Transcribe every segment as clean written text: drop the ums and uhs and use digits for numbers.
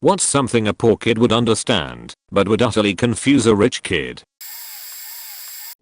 What's something a poor kid would understand, but would utterly confuse a rich kid?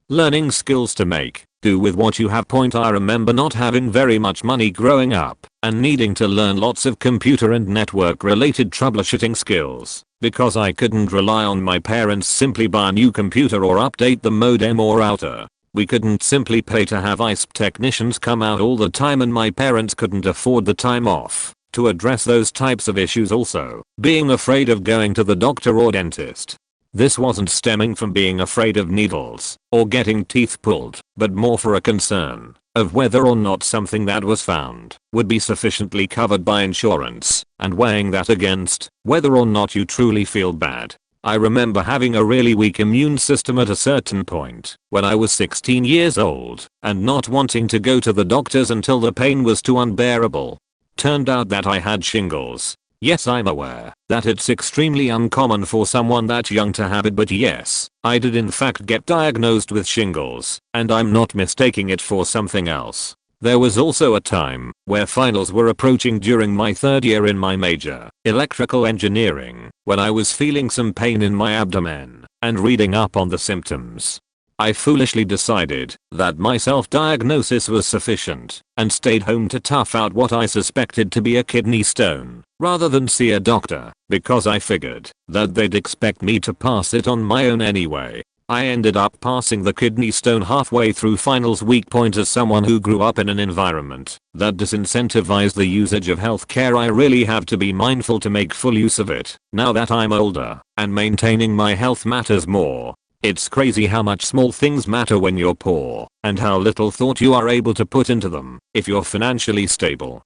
Learning skills to make do with what you have. I remember not having very much money growing up and needing to learn lots of computer and network related troubleshooting skills because I couldn't rely on my parents simply buy a new computer or update the modem or router. We couldn't simply pay to have ISP technicians come out all the time, and my parents couldn't afford the time off to address those types of issues. Also, being afraid of going to the doctor or dentist. This wasn't stemming from being afraid of needles or getting teeth pulled, but more for a concern of whether or not something that was found would be sufficiently covered by insurance, and weighing that against whether or not you truly feel bad. I remember having a really weak immune system at a certain point when I was 16 years old and not wanting to go to the doctors until the pain was too unbearable. Turned out that I had shingles. Yes, I'm aware that it's extremely uncommon for someone that young to have it, but yes, I did in fact get diagnosed with shingles, and I'm not mistaking it for something else. There was also a time where finals were approaching during my third year in my major, electrical engineering, when I was feeling some pain in my abdomen and reading up on the symptoms. I foolishly decided that my self-diagnosis was sufficient and stayed home to tough out what I suspected to be a kidney stone rather than see a doctor, because I figured that they'd expect me to pass it on my own anyway. I ended up passing the kidney stone halfway through finals week. As someone who grew up in an environment that disincentivized the usage of healthcare, I really have to be mindful to make full use of it now that I'm older and maintaining my health matters more. It's crazy how much small things matter when you're poor and how little thought you are able to put into them if you're financially stable.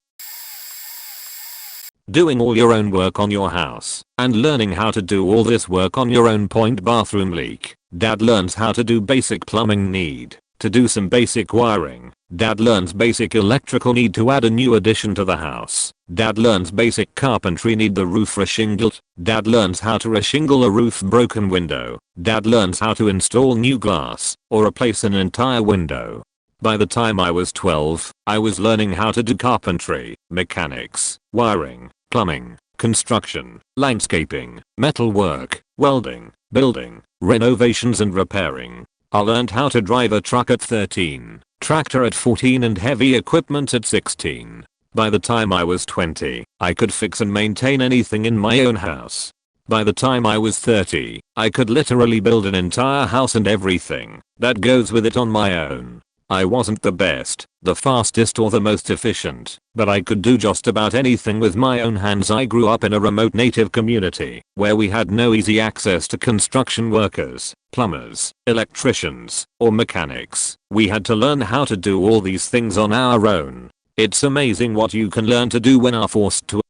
Doing all your own work on your house and learning how to do all this work on your own. Bathroom leak. Dad learns how to do basic plumbing. Need to do some basic wiring. Dad learns basic electrical. Need to add a new addition to the house. Dad learns basic carpentry. Need the roof reshingled. Dad learns how to reshingle a roof broken window. Dad learns how to install new glass or replace an entire window. By the time I was 12, I was learning how to do carpentry, mechanics, wiring, plumbing, construction, landscaping, metalwork, welding, building, renovations and repairing. I learned how to drive a truck at 13, tractor at 14 and heavy equipment at 16. By the time I was 20, I could fix and maintain anything in my own house. By the time I was 30, I could literally build an entire house and everything that goes with it on my own. I wasn't the best, the fastest or the most efficient, but I could do just about anything with my own hands. I grew up in a remote native community where we had no easy access to construction workers, plumbers, electricians, or mechanics. We had to learn how to do all these things on our own. It's amazing what you can learn to do when are forced to.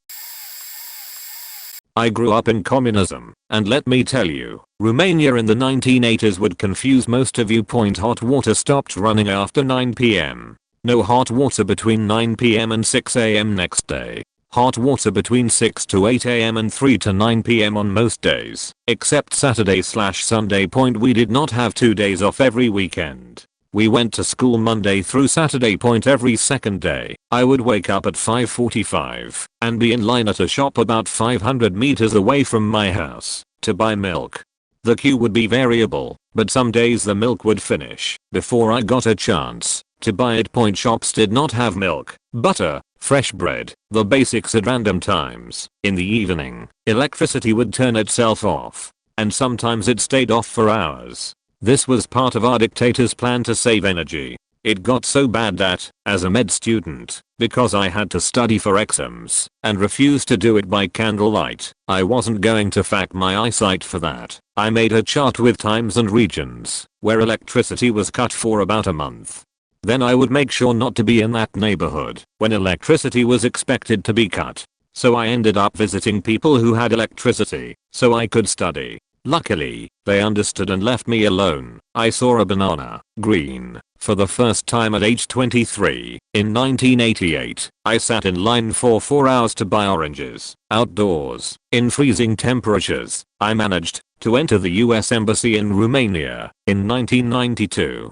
I grew up in communism, and let me tell you, Romania in the 1980s would confuse most of you. Hot water stopped running after 9 p.m. No hot water between 9 p.m. and 6 a.m. next day. Hot water between 6 to 8 a.m. and 3 to 9 p.m. on most days, except Saturday/Sunday. We did not have 2 days off every weekend. We went to school Monday through Saturday. Every second day, I would wake up at 5:45 and be in line at a shop about 500 meters away from my house to buy milk. The queue would be variable, but some days the milk would finish before I got a chance to buy it. Shops did not have milk, butter, fresh bread, the basics at random times. In the evening, electricity would turn itself off, and sometimes it stayed off for hours. This was part of our dictator's plan to save energy. It got so bad that, as a med student, because I had to study for exams and refused to do it by candlelight, I wasn't going to fact my eyesight for that. I made a chart with times and regions where electricity was cut for about a month. Then I would make sure not to be in that neighborhood when electricity was expected to be cut. So I ended up visiting people who had electricity so I could study. Luckily, they understood and left me alone. I saw a banana, green, for the first time at age 23. In 1988, I sat in line for 4 hours to buy oranges, outdoors, in freezing temperatures. I managed to enter the US Embassy in Romania in 1992.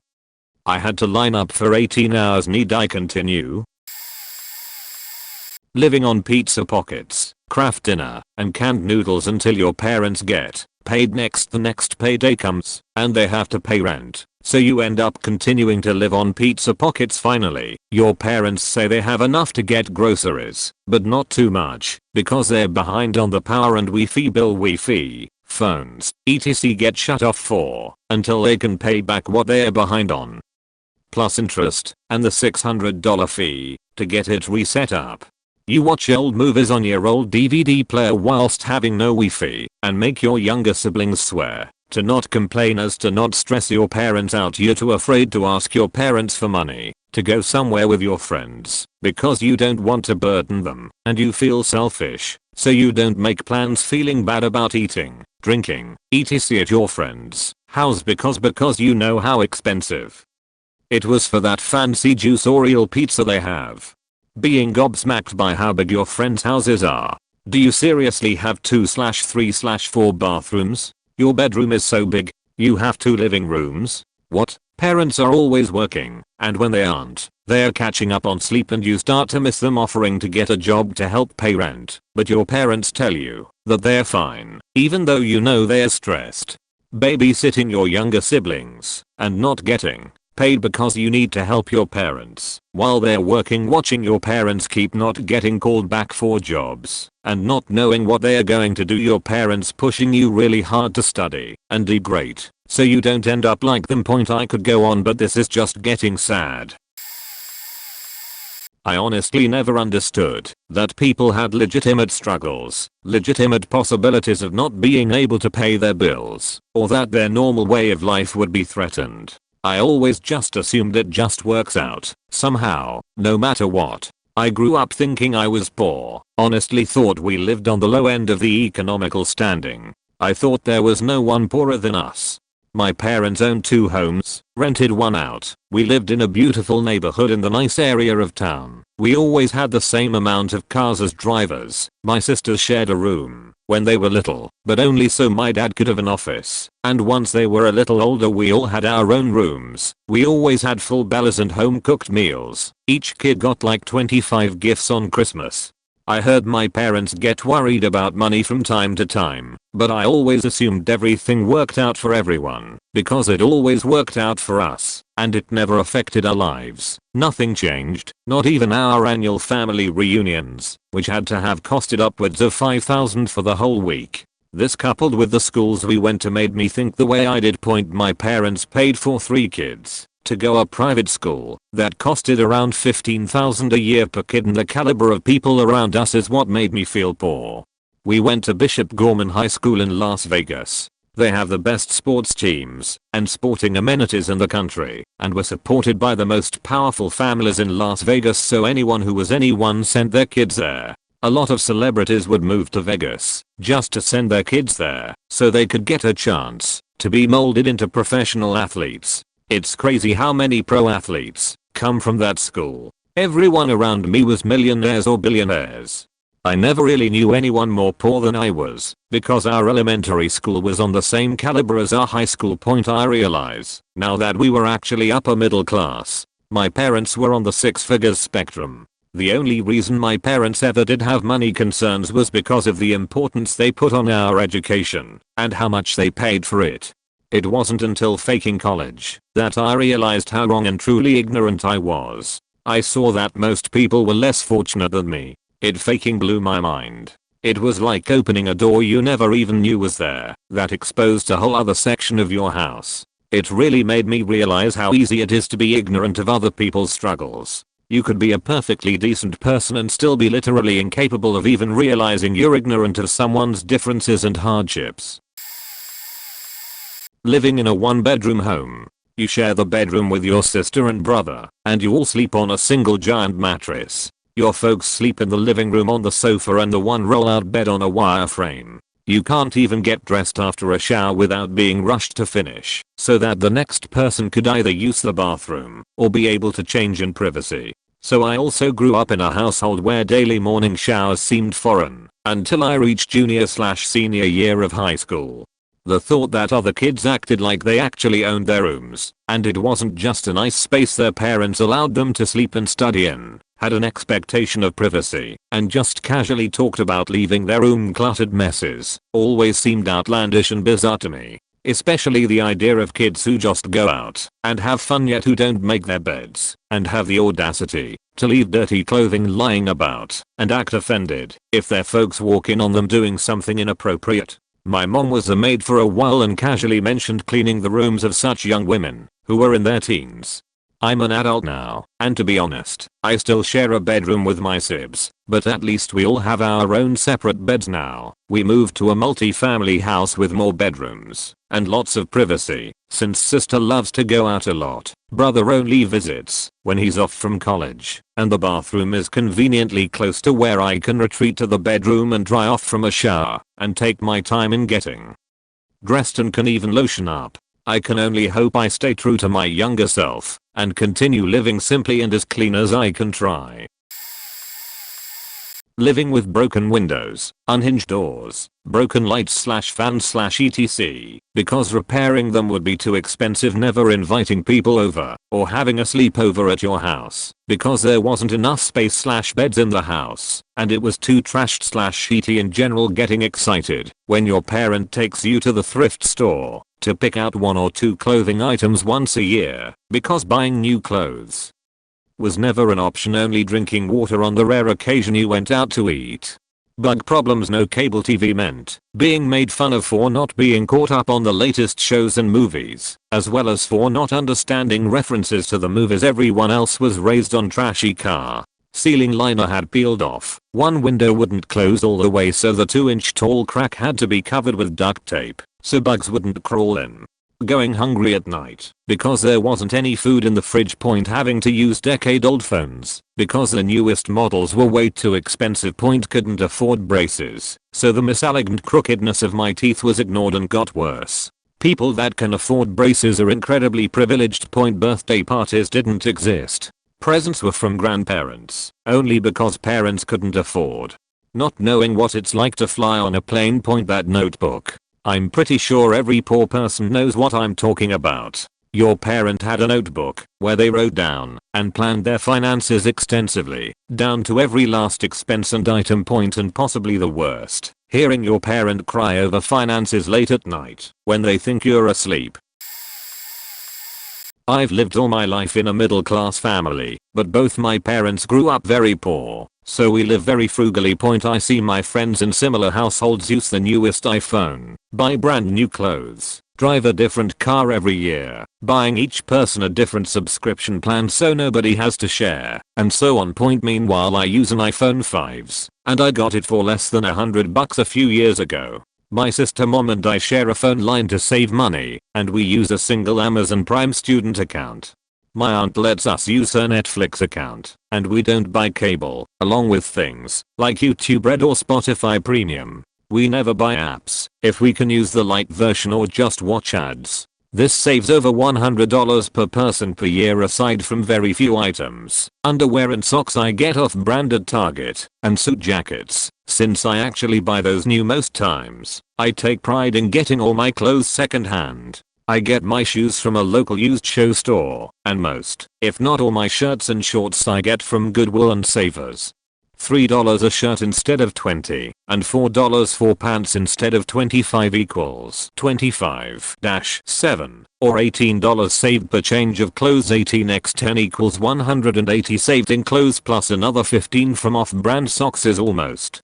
I had to line up for 18 hours. Need I continue? Living on pizza pockets. craft dinner, and canned noodles until your parents get paid. The next payday comes, and they have to pay rent. So you end up continuing to live on pizza pockets. Finally, your parents say they have enough to get groceries, but not too much, because they're behind on the power and Wi-Fi bill. Wi-Fi, phones, etc. get shut off for until they can pay back what they are behind on, plus interest, and the $600 fee to get it reset up. You watch old movies on your old DVD player whilst having no Wi-Fi, and make your younger siblings swear to not complain as to not stress your parents out. You're too afraid to ask your parents for money to go somewhere with your friends because you don't want to burden them, and you feel selfish, so you don't make plans feeling bad about eating, drinking, etc. at your friend's house because you know how expensive it was for that fancy juice or real pizza they have. Being gobsmacked by how big your friends' houses are. Do you seriously have 2/3/4 bathrooms? Your bedroom is so big, you have 2 living rooms? What? Parents are always working, and when they aren't, they are catching up on sleep and you start to miss them offering to get a job to help pay rent, but your parents tell you that they're fine, even though you know they're stressed. Babysitting your younger siblings, and not getting paid because you need to help your parents while they're working, watching your parents keep not getting called back for jobs, and not knowing what they are going to do. Your parents pushing you really hard to study and do great so you don't end up like them. I could go on, but this is just getting sad. I honestly never understood that people had legitimate struggles, legitimate possibilities of not being able to pay their bills, or that their normal way of life would be threatened. I always just assumed it just works out somehow, no matter what. I grew up thinking I was poor, honestly thought we lived on the low end of the economical standing. I thought there was no one poorer than us. My parents owned 2 homes, rented one out. We lived in a beautiful neighborhood in the nice area of town. We always had the same amount of cars as drivers. My sisters shared a room when they were little, but only so my dad could have an office. And once they were a little older we all had our own rooms. We always had full bellies and home cooked meals. Each kid got like 25 gifts on Christmas. I heard my parents get worried about money from time to time, but I always assumed everything worked out for everyone, because it always worked out for us, and it never affected our lives. Nothing changed, not even our annual family reunions, which had to have costed upwards of $5,000 for the whole week. This coupled with the schools we went to made me think the way I did. My parents paid for 3 kids to go a private school that costed around $15,000 a year per kid, and the caliber of people around us is what made me feel poor. We went to Bishop Gorman High School in Las Vegas. They have the best sports teams and sporting amenities in the country, and were supported by the most powerful families in Las Vegas, so anyone who was anyone sent their kids there. A lot of celebrities would move to Vegas just to send their kids there so they could get a chance to be molded into professional athletes. It's crazy how many pro athletes come from that school. Everyone around me was millionaires or billionaires. I never really knew anyone more poor than I was, because our elementary school was on the same caliber as our high school. I realize now that we were actually upper middle class. My parents were on the 6 figures spectrum. The only reason my parents ever did have money concerns was because of the importance they put on our education and how much they paid for it. It wasn't until faking college that I realized how wrong and truly ignorant I was. I saw that most people were less fortunate than me. Faking blew my mind. It was like opening a door you never even knew was there that exposed a whole other section of your house. It really made me realize how easy it is to be ignorant of other people's struggles. You could be a perfectly decent person and still be literally incapable of even realizing you're ignorant of someone's differences and hardships. Living in a 1-bedroom home. You share the bedroom with your sister and brother, and you all sleep on a single giant mattress. Your folks sleep in the living room on the sofa and the one roll-out bed on a wire frame. You can't even get dressed after a shower without being rushed to finish, so that the next person could either use the bathroom or be able to change in privacy. So I also grew up in a household where daily morning showers seemed foreign until I reached junior/senior year of high school. The thought that other kids acted like they actually owned their rooms, and it wasn't just a nice space their parents allowed them to sleep and study in, had an expectation of privacy, and just casually talked about leaving their room cluttered messes, always seemed outlandish and bizarre to me. Especially the idea of kids who just go out and have fun yet who don't make their beds, and have the audacity to leave dirty clothing lying about, and act offended if their folks walk in on them doing something inappropriate. My mom was a maid for a while and casually mentioned cleaning the rooms of such young women who were in their teens. I'm an adult now, and to be honest, I still share a bedroom with my sibs, but at least we all have our own separate beds now. We moved to a multi-family house with more bedrooms and lots of privacy, since sister loves to go out a lot, brother only visits when he's off from college, and the bathroom is conveniently close to where I can retreat to the bedroom and dry off from a shower and take my time in getting dressed and can even lotion up. I can only hope I stay true to my younger self and continue living simply and as clean as I can try. Living with broken windows, unhinged doors, broken lights / fans / etc. because repairing them would be too expensive, never inviting people over or having a sleepover at your house because there wasn't enough space / beds in the house and it was too trashed / shitty in general, getting excited when your parent takes you to the thrift store to pick out 1 or 2 clothing items once a year because buying new clothes was never an option, only drinking water on the rare occasion you went out to eat. Bug problems, no cable TV meant being made fun of for not being caught up on the latest shows and movies, as well as for not understanding references to the movies everyone else was raised on. Trashy car ceiling liner had peeled off, one window wouldn't close all the way so the 2-inch tall crack had to be covered with duct tape so bugs wouldn't crawl in. Going hungry at night because there wasn't any food in the fridge, point having to use decade-old phones because the newest models were way too expensive, point couldn't afford braces, so the miselegant crookedness of my teeth was ignored and got worse. People that can afford braces are incredibly privileged, point birthday parties didn't exist. Presents were from grandparents only because parents couldn't afford. Not knowing what it's like to fly on a plane, point that notebook. I'm pretty sure every poor person knows what I'm talking about. Your parent had a notebook where they wrote down and planned their finances extensively, down to every last expense and item, point, and possibly the worst, hearing your parent cry over finances late at night when they think you're asleep. I've lived all my life in a middle-class family, but both my parents grew up very poor, so we live very frugally. Point I see my friends in similar households use the newest iPhone, buy brand new clothes, drive a different car every year, buying each person a different subscription plan so nobody has to share, and so on. Point meanwhile I use an iPhone 5s, and I got it for less than $100 a few years ago. My sister, mom and I share a phone line to save money, and we use a single Amazon Prime student account. My aunt lets us use her Netflix account, and we don't buy cable, along with things like YouTube Red or Spotify Premium. We never buy apps if we can use the light version or just watch ads. This saves over $100 per person per year, aside from very few items. Underwear and socks I get off brand at Target, and suit jackets, since I actually buy those new most times. I take pride in getting all my clothes second hand. I get my shoes from a local used show store, and most, if not all, my shirts and shorts I get from Goodwill and Savers. $3 a shirt instead of $20, and $4 for pants instead of $25 equals 25-7, or $18 saved per change of clothes. 18x10 equals 180 saved in clothes, plus another 15 from off-brand socks is almost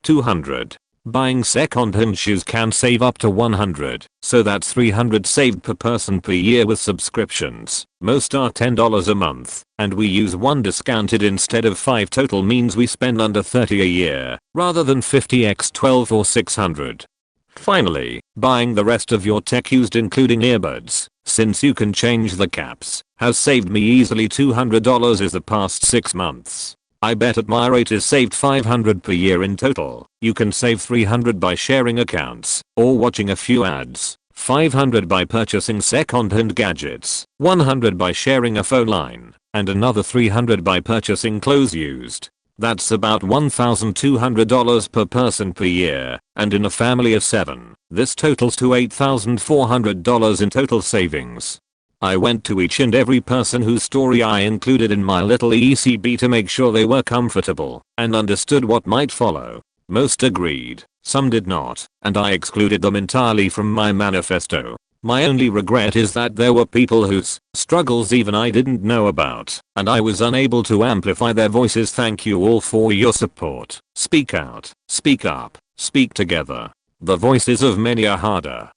200. Buying second-hand shoes can save up to 100, so that's 300 saved per person per year with subscriptions. Most are $10 a month, and we use 1 discounted instead of 5. Total means we spend under 30 a year, rather than 50x12 or 600. Finally, buying the rest of your tech used, including earbuds, since you can change the caps, has saved me easily $200 is the past 6 months. I bet at my rate is saved $500 per year in total. You can save $300 by sharing accounts or watching a few ads, $500 by purchasing second-hand gadgets, $100 by sharing a phone line, and another $300 by purchasing clothes used. That's about $1,200 per person per year, and in a family of 7, this totals to $8,400 in total savings. I went to each and every person whose story I included in my little ECB to make sure they were comfortable and understood what might follow. Most agreed, some did not, and I excluded them entirely from my manifesto. My only regret is that there were people whose struggles even I didn't know about, and I was unable to amplify their voices. Thank you all for your support. Speak out, speak up, speak together. The voices of many are harder.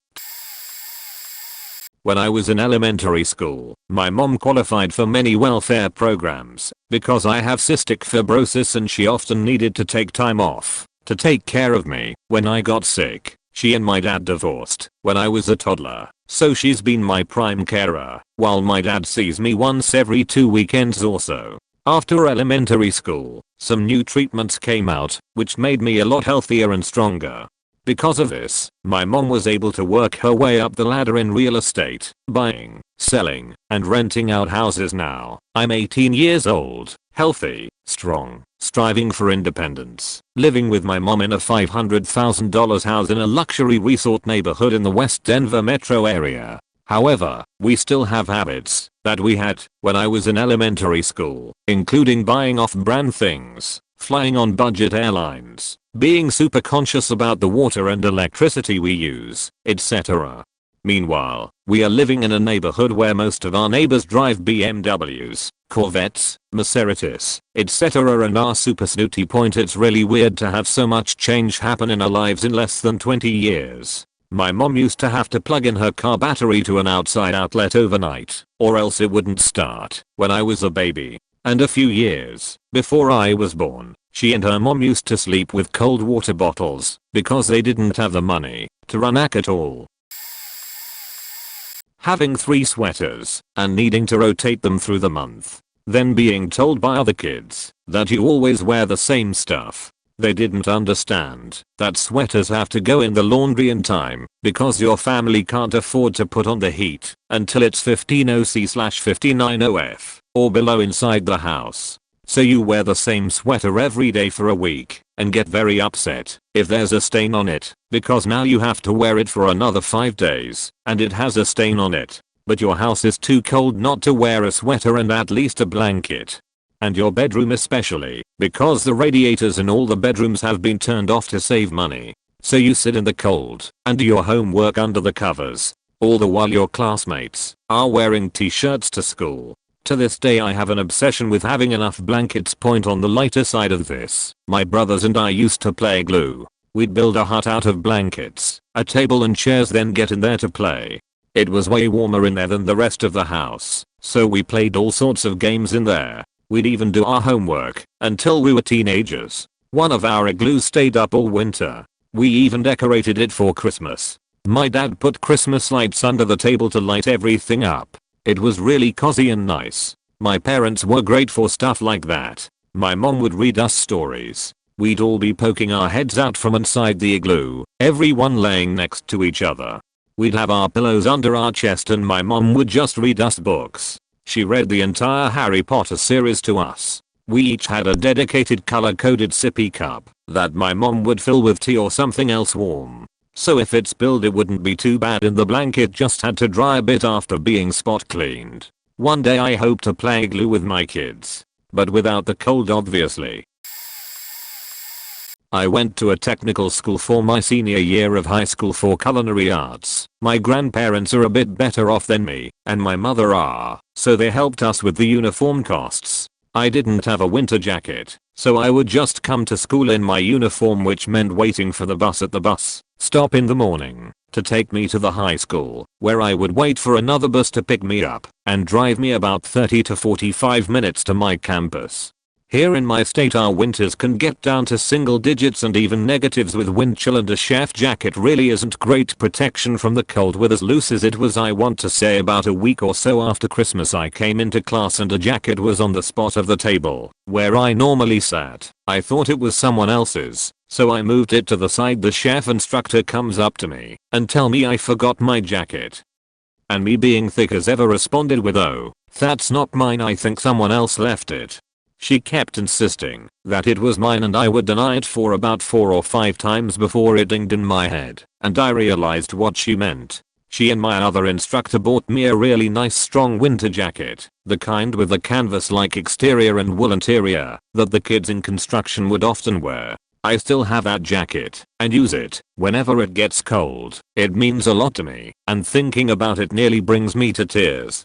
When I was in elementary school, my mom qualified for many welfare programs because I have cystic fibrosis and she often needed to take time off to take care of me when I got sick. She and my dad divorced when I was a toddler, so she's been my prime carer, while my dad sees me once every 2 weekends or so. After elementary school, some new treatments came out, which made me a lot healthier and stronger. Because of this, my mom was able to work her way up the ladder in real estate, buying, selling, and renting out houses now. I'm 18 years old, healthy, strong, striving for independence, living with my mom in a $500,000 house in a luxury resort neighborhood in the West Denver metro area. However, we still have habits that we had when I was in elementary school, including buying off-brand things, flying on budget airlines, being super conscious about the water and electricity we use, etc. Meanwhile, we are living in a neighborhood where most of our neighbors drive BMWs, Corvettes, Maseratis, etc. and are super snooty. Point, it's really weird to have so much change happen in our lives in less than 20 years. My mom used to have to plug in her car battery to an outside outlet overnight, or else it wouldn't start, when I was a baby. And a few years before I was born, she and her mom used to sleep with cold water bottles because they didn't have the money to run at all. Having 3 sweaters and needing to rotate them through the month. Then being told by other kids that you always wear the same stuff. They didn't understand that sweaters have to go in the laundry in time because your family can't afford to put on the heat until it's 15°C/59°F or below inside the house. So you wear the same sweater every day for a week and get very upset if there's a stain on it because now you have to wear it for another 5 days and it has a stain on it. But your house is too cold not to wear a sweater and at least a blanket. And your bedroom especially, because the radiators in all the bedrooms have been turned off to save money. So you sit in the cold and do your homework under the covers, all the while your classmates are wearing t-shirts to school. To this day I have an obsession with having enough blankets. Point, on the lighter side of this, my brothers and I used to play glue. We'd build a hut out of blankets, a table and chairs, then get in there to play. It was way warmer in there than the rest of the house, so we played all sorts of games in there. We'd even do our homework until we were teenagers. One of our igloos stayed up all winter. We even decorated it for Christmas. My dad put Christmas lights under the table to light everything up. It was really cozy and nice. My parents were great for stuff like that. My mom would read us stories. We'd all be poking our heads out from inside the igloo, everyone laying next to each other. We'd have our pillows under our chest and my mom would just read us books. She read the entire Harry Potter series to us. We each had a dedicated color-coded sippy cup that my mom would fill with tea or something else warm. So if it spilled it wouldn't be too bad and the blanket just had to dry a bit after being spot cleaned. One day I hope to play glue with my kids. But without the cold obviously. I went to a technical school for my senior year of high school for culinary arts. My grandparents are a bit better off than me, and my mother are, so they helped us with the uniform costs. I didn't have a winter jacket, so I would just come to school in my uniform, which meant waiting for the bus at the bus stop in the morning to take me to the high school, where I would wait for another bus to pick me up and drive me about 30 to 45 minutes to my campus. Here in my state our winters can get down to single digits and even negatives with wind chill, and a chef jacket really isn't great protection from the cold with as loose as it was. I want to say about a week or so after Christmas I came into class and a jacket was on the spot of the table where I normally sat. I thought it was someone else's, so I moved it to the side. The chef instructor comes up to me and tell me I forgot my jacket. And me being thick as ever responded with, "Oh, that's not mine, I think someone else left it." She kept insisting that it was mine and I would deny it for about 4 or 5 times before it dinged in my head and I realized what she meant. She and my other instructor bought me a really nice strong winter jacket, the kind with a canvas-like exterior and wool interior that the kids in construction would often wear. I still have that jacket and use it whenever it gets cold. It means a lot to me, and thinking about it nearly brings me to tears.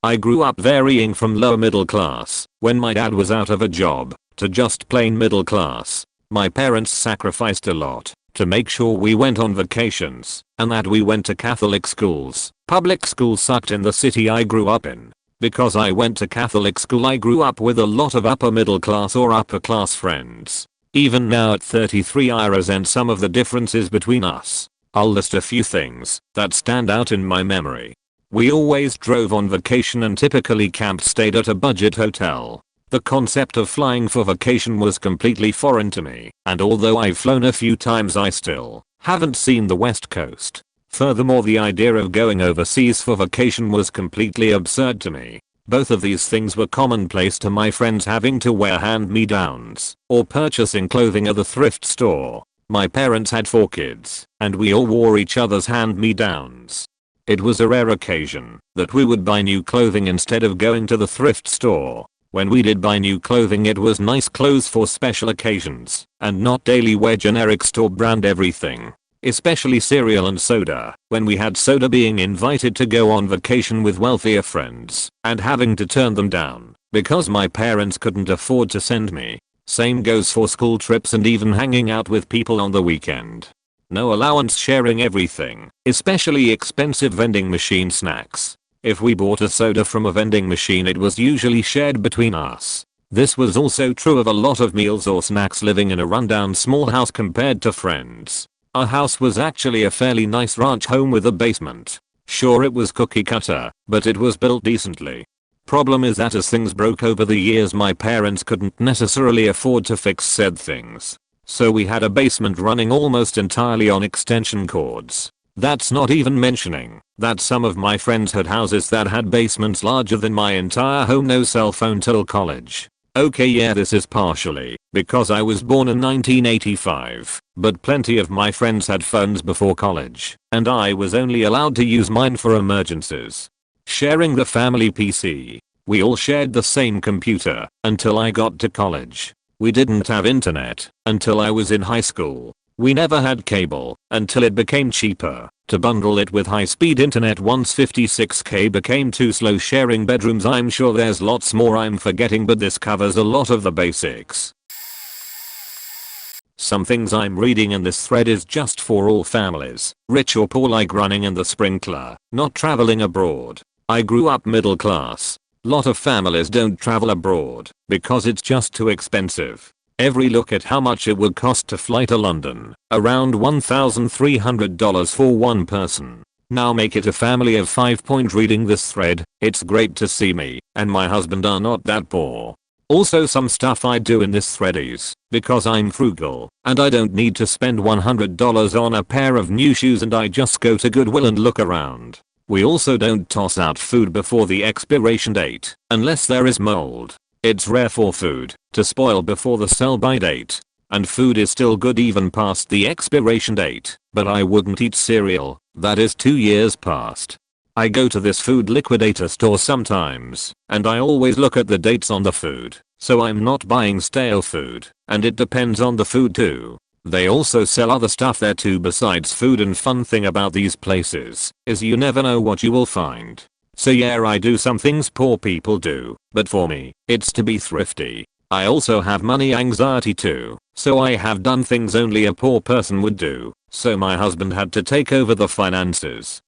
I grew up varying from lower middle class, when my dad was out of a job, to just plain middle class. My parents sacrificed a lot to make sure we went on vacations and that we went to Catholic schools. Public school sucked in the city I grew up in. Because I went to Catholic school, I grew up with a lot of upper middle class or upper class friends. Even now at 33 I resent some of the differences between us. I'll list a few things that stand out in my memory. We always drove on vacation and typically stayed at a budget hotel. The concept of flying for vacation was completely foreign to me, and although I've flown a few times I still haven't seen the West Coast. Furthermore, the idea of going overseas for vacation was completely absurd to me. Both of these things were commonplace to my friends, having to wear hand-me-downs or purchasing clothing at the thrift store. My parents had 4 kids, and we all wore each other's hand-me-downs. It was a rare occasion that we would buy new clothing instead of going to the thrift store. When we did buy new clothing, it was nice clothes for special occasions and not daily wear generic store brand everything. Especially cereal and soda, when we had soda, being invited to go on vacation with wealthier friends and having to turn them down because my parents couldn't afford to send me. Same goes for school trips and even hanging out with people on the weekend. No allowance, sharing everything, especially expensive vending machine snacks. If we bought a soda from a vending machine, it was usually shared between us. This was also true of a lot of meals or snacks living in a rundown small house compared to friends. Our house was actually a fairly nice ranch home with a basement. Sure, it was cookie cutter, but it was built decently. Problem is that as things broke over the years, my parents couldn't necessarily afford to fix said things. So we had a basement running almost entirely on extension cords. That's not even mentioning that some of my friends had houses that had basements larger than my entire home. No cell phone till college. Okay, yeah, this is partially because I was born in 1985, but plenty of my friends had phones before college, and I was only allowed to use mine for emergencies. Sharing the family PC. We all shared the same computer until I got to college. We didn't have internet until I was in high school. We never had cable until it became cheaper to bundle it with high-speed internet once 56k became too slow. Sharing bedrooms. I'm sure there's lots more I'm forgetting, but this covers a lot of the basics. Some things I'm reading in this thread is just for all families, rich or poor, like running in the sprinkler, not traveling abroad. I grew up middle class. Lot of families don't travel abroad because it's just too expensive. Every look at how much it would cost to fly to London, around $1,300 for one person. Now make it a family of 5. Reading this thread, it's great to see me and my husband are not that poor. Also, some stuff I do in this thread is because I'm frugal and I don't need to spend $100 on a pair of new shoes, and I just go to Goodwill and look around. We also don't toss out food before the expiration date unless there is mold. It's rare for food to spoil before the sell-by date, and food is still good even past the expiration date, but I wouldn't eat cereal that is 2 years past. I go to this food liquidator store sometimes, and I always look at the dates on the food, so I'm not buying stale food, and it depends on the food too. They also sell other stuff there too besides food, and fun thing about these places is you never know what you will find. So yeah, I do some things poor people do, but for me, it's to be thrifty. I also have money anxiety too, so I have done things only a poor person would do, so my husband had to take over the finances.